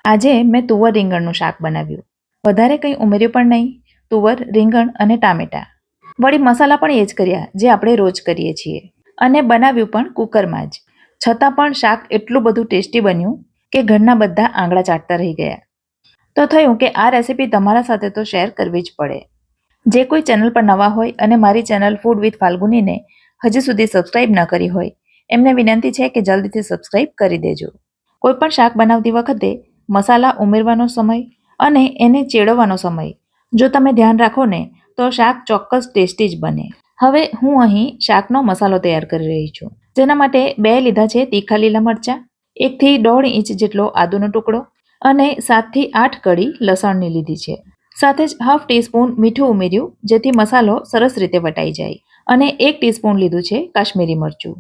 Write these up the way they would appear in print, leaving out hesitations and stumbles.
આજે મેં તુવર રીંગણનું શાક બનાવ્યું. વધારે કંઈ ઉમેર્યું પણ નહીં. તુવર, રીંગણ અને ટામેટાં. વળી મસાલા પણ એ જ કર્યા જે આપણે રોજ કરીએ છીએ. અને બનાવ્યું પણ કુકરમાં જ. છતાં પણ શાક એટલું બધું ટેસ્ટી બન્યું કે ઘરના બધા આંગળા ચાટતા રહી ગયા. તો થયું કે આ રેસીપી તમારા સાથે તો શેર કરવી જ પડે. જે કોઈ ચેનલ પર નવા હોય અને મારી ચેનલ ફૂડ વિથ ફાલ્ગુનીને હજી સુધી સબસ્ક્રાઇબ ન કરી હોય એમને વિનંતી છે કે જલ્દીથી સબસ્ક્રાઇબ કરી દેજો. કોઈ પણ શાક બનાવતી વખતે મસાલા ઉમેરવાનો સમય અને એને ચેડવવાનો સમય જો તમે ધ્યાન રાખો ને તો શાક ચોક્કસ ટેસ્ટી જ બને. હવે હું અહીં શાકનો મસાલો તૈયાર કરી રહી છું. જેના માટે 2 લીધા છે તીખા લીલા મરચાં, 1 થી 1.5 ઇંચ જેટલો આદુનો ટુકડો અને 7 થી 8 કળી લસણની લીધી છે. સાથે જ હાફ ટીસ્પૂન મીઠું ઉમેર્યું જેથી મસાલો સરસ રીતે વટાઈ જાય અને 1 ટીસ્પૂન લીધું છે કાશ્મીરી મરચું.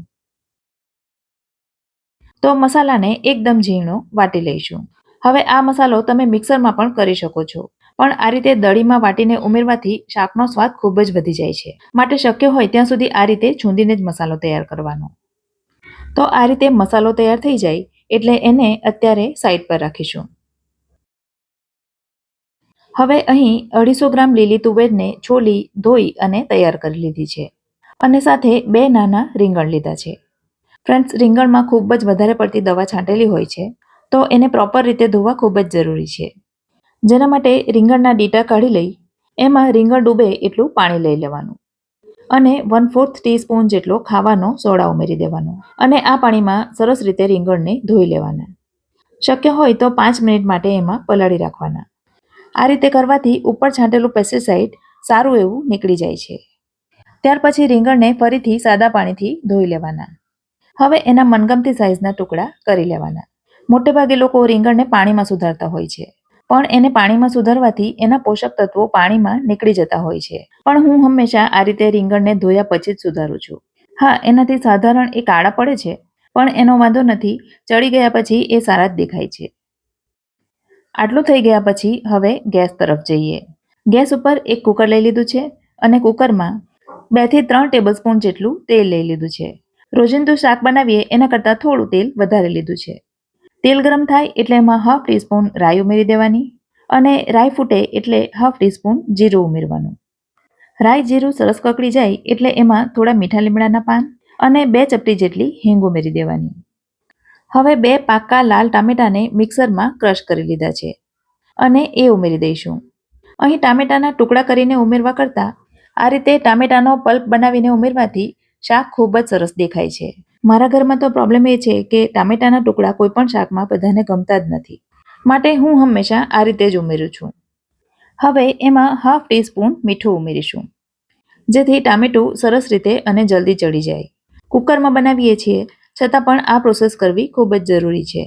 તો મસાલાને એકદમ ઝીણો વાટી લઈશું. હવે આ મસાલો તમે મિક્સરમાં પણ કરી શકો છો, પણ આ રીતે દળીમાં વાટીને ઉમેરવાથી શાકનો સ્વાદ ખૂબ જ વધી જાય છે. માટે શક્ય હોય ત્યાં સુધી આ રીતે છૂંદીને જ મસાલો તૈયાર કરવાનો. તો આ રીતે મસાલો તૈયાર થઈ જાય એટલે એને અત્યારે સાઈડ પર રાખીશું. હવે અહીં 250 ગ્રામ લીલી તુવેરને છોલી, ધોઈ અને તૈયાર કરી લીધી છે અને સાથે 2 નાના રીંગણ લીધા છે. ફ્રેન્ડ્સ, રીંગણમાં ખૂબ જ વધારે પડતી દવા છાંટેલી હોય છે, તો એને પ્રોપર રીતે ધોવા ખૂબ જ જરૂરી છે. જેના માટે રીંગણના ડીટા કાઢી લઈ એમાં રીંગણ ડૂબે એટલું પાણી લઈ લેવાનું અને 1/4 ટીસ્પૂન જેટલો ખાવાનો સોડા ઉમેરી દેવાનો અને આ પાણીમાં સરસ રીતે રીંગણને ધોઈ લેવાના. શક્ય હોય તો 5 મિનિટ માટે એમાં પલાળી રાખવાના. આ રીતે કરવાથી ઉપર છાંટેલું પેસ્ટિસાઇડ સારું એવું નીકળી જાય છે. ત્યાર પછી રીંગણને ફરીથી સાદા પાણીથી ધોઈ લેવાના. હવે એના મનગમતી સાઇઝના ટુકડા કરી લેવાના. મોટેભાગે લોકો રીંગણને પાણીમાં સુધારતા હોય છે, પણ એને પાણીમાં સુધારવાથી એના પોષક તત્વો પાણીમાં નીકળી જતા હોય છે. પણ હું હંમેશા આ રીતે રીંગણને ધોયા પછી જ સુધારું છું. હા, એનાથી સાધારણ એ કાળા પડે છે, પણ એનો વાંધો નથી. ચડી ગયા પછી એ સારા જ દેખાય છે. આટલું થઈ ગયા પછી હવે ગેસ તરફ જઈએ. ગેસ ઉપર એક કુકર લઈ લીધું છે અને કુકરમાં 2 થી 3 ટેબલસ્પૂન જેટલું તેલ લઈ લીધું છે. રોજિંદુ શાક બનાવીએ એના કરતાં થોડું તેલ વધારે લીધું છે. તેલ ગરમ થાય એટલે એમાં હાફ ટીસ્પૂન રાઈ ઉમેરી દેવાની અને રાઈ ફૂટે એટલે હાફ ટીસ્પૂન જીરું ઉમેરવાનું. રાઈ જીરું સરસ કકડી જાય એટલે એમાં થોડા મીઠા લીમડાના પાન અને 2 ચપટી જેટલી હિંગ ઉમેરી દેવાની. હવે 2 પાકા લાલ ટામેટાને મિક્સરમાં ક્રશ કરી લીધા છે અને એ ઉમેરી દઈશું. અહીં ટામેટાના ટુકડા કરીને ઉમેરવા કરતાં આ રીતે ટામેટાનો પલ્પ બનાવીને ઉમેરવાથી શાક ખૂબ જ સરસ દેખાય છે. મારા ઘરમાં તો પ્રોબ્લેમ એ છે કે ટામેટાના ટુકડા કોઈ પણ શાકમાં બધાને ગમતા જ નથી, માટે હું હંમેશા આ રીતે જ ઉમેરું છું. હવે એમાં હાફ ટીસ્પૂન મીઠું ઉમેરીશું જેથી ટામેટું સરસ રીતે અને જલ્દી ચડી જાય. કુકરમાં બનાવીએ છીએ છતાં પણ આ પ્રોસેસ કરવી ખૂબ જ જરૂરી છે.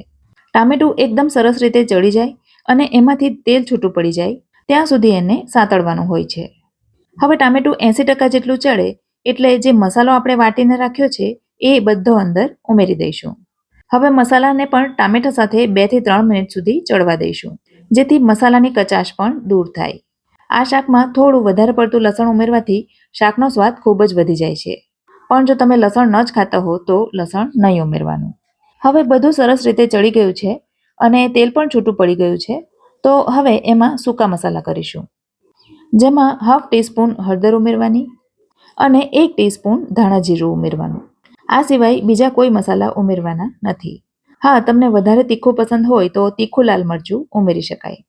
ટામેટું એકદમ સરસ રીતે ચડી જાય અને એમાંથી તેલ છૂટું પડી જાય ત્યાં સુધી એને સાંતળવાનું હોય છે. હવે ટામેટું 80% જેટલું ચડે એટલે જે મસાલો આપણે વાટીને રાખ્યો છે એ બધો અંદર ઉમેરી દઈશું. હવે મસાલાને પણ ટામેટા સાથે 2 થી 3 મિનિટ સુધી ચડવા દઈશું જેથી મસાલાની કચાશ પણ દૂર થાય. આ શાકમાં થોડું વધારે પડતું લસણ ઉમેરવાથી શાકનો સ્વાદ ખૂબ જ વધી જાય છે, પણ જો તમે લસણ ન જ ખાતા હો તો લસણ નહીં ઉમેરવાનું. હવે બધું સરસ રીતે ચડી ગયું છે અને તેલ પણ છૂટું પડી ગયું છે, તો હવે એમાં સૂકા મસાલા કરીશું. જેમાં હાફ ટીસ્પૂન હળદર ઉમેરવાની અને 1 ટીસ્પૂન ધાણા જીરું ઉમેરવાનું. આ સિવાય બીજા કોઈ મસાલા ઉમેરવાના નથી. હા, તમને વધારે તીખું પસંદ હોય તો તીખું લાલ મરચું ઉમેરી શકાય.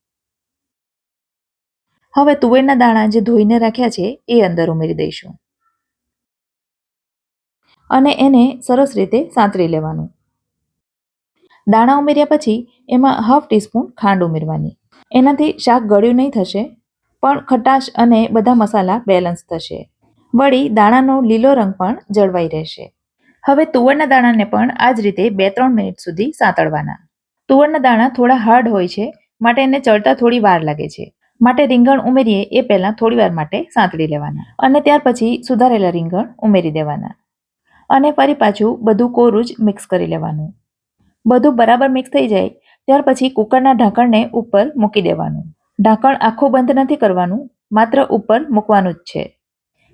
હવે તુવેરના દાણા જે ધોઈને રાખ્યા છે એ અંદર ઉમેરી દઈશું અને એને સરસ રીતે સાંતળી લેવાનું. દાણા ઉમેર્યા પછી એમાં હાફ ટીસ્પૂન ખાંડ ઉમેરવાની. એનાથી શાક ગળ્યું નહીં થશે, પણ ખટાશ અને બધા મસાલા બેલેન્સ થશે. વળી દાણાનો લીલો રંગ પણ જળવાઈ રહેશે. હવે તુવરના દાણાને પણ આ જ રીતે 2-3 મિનિટ સુધી સાંતળવાના. તુવરના દાણા થોડા હાર્ડ હોય છે, માટે એને ચડતા થોડી વાર લાગે છે. માટે રીંગણ ઉમેરીએ એ પહેલાં થોડી વાર માટે સાંતળી લેવાના અને ત્યાર પછી સુધારેલા રીંગણ ઉમેરી દેવાના અને ફરી પાછું બધું કોરું જ મિક્સ કરી લેવાનું. બધું બરાબર મિક્સ થઈ જાય ત્યાર પછી કુકરના ઢાંકણને ઉપર મૂકી દેવાનું. ઢાંકણ આખું બંધ નથી કરવાનું, માત્ર ઉપર મૂકવાનું જ છે.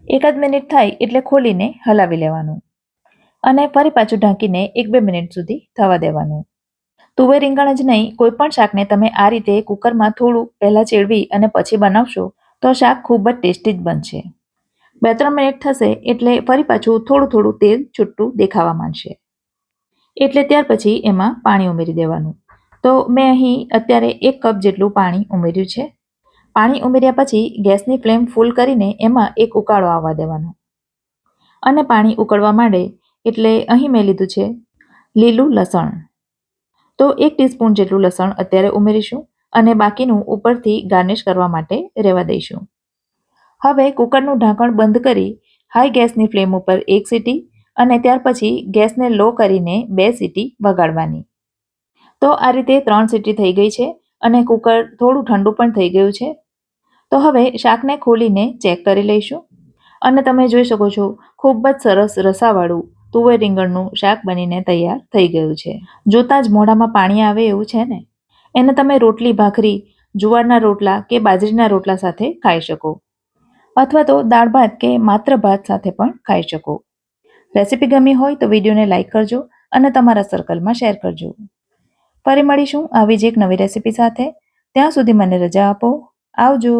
1 મિનિટ થાય એટલે ખોલીને હલાવી લેવાનું અને ફરી પાછું ઢાંકીને 1-2 મિનિટ સુધી થવા દેવાનું. તુવેર રીંગણ જ નહીં, કોઈ પણ શાકને તમે આ રીતે કુકરમાં થોડું પહેલાં ચેડવી અને પછી બનાવશો તો શાક ખૂબ જ ટેસ્ટી જ બનશે. 2-3 મિનિટ થશે એટલે ફરી પાછું થોડું થોડું તેલ છૂટું દેખાવા માંડશે. એટલે ત્યાર પછી એમાં પાણી ઉમેરી દેવાનું. તો મેં અહીં અત્યારે 1 કપ જેટલું પાણી ઉમેર્યું છે. પાણી ઉમેર્યા પછી ગેસની ફ્લેમ ફૂલ કરીને એમાં એક ઉકાળો આવવા દેવાનો. અને પાણી ઉકળવા માંડે એટલે અહીં મેં લીધું છે લીલું લસણ. તો 1 ટીસ્પૂન જેટલું લસણ અત્યારે ઉમેરીશું અને બાકીનું ઉપરથી ગાર્નિશ કરવા માટે રહેવા દઈશું. હવે કુકરનું ઢાંકણ બંધ કરી હાઈ ગેસની ફ્લેમ ઉપર 1 સીટી અને ત્યાર પછી ગેસને લો કરીને 2 સીટી વગાડવાની. તો આ રીતે 3 સીટી થઈ ગઈ છે અને કુકર થોડું ઠંડુ પણ થઈ ગયું છે. તો હવે શાકને ખોલીને ચેક કરી લઈશું અને તમે જોઈ શકો છો ખૂબ જ સરસ રસાવાળું તુવેર રીંગણનું શાક બનીને તૈયાર થઈ ગયું છે. જોતાં જ મોઢામાં પાણી આવે એવું છે ને. એને તમે રોટલી ભાખરી, જુવારના રોટલા કે બાજરીના રોટલા સાથે ખાઈ શકો અથવા તો દાળ ભાત કે માત્ર ભાત સાથે પણ ખાઈ શકો. રેસીપી ગમી હોય તો વિડીયોને લાઇક કરજો અને તમારા સર્કલમાં શેર કરજો. ફરી મળીશું આવી જ એક નવી રેસીપી સાથે. ત્યાં સુધી મને રજા આપો. આવજો.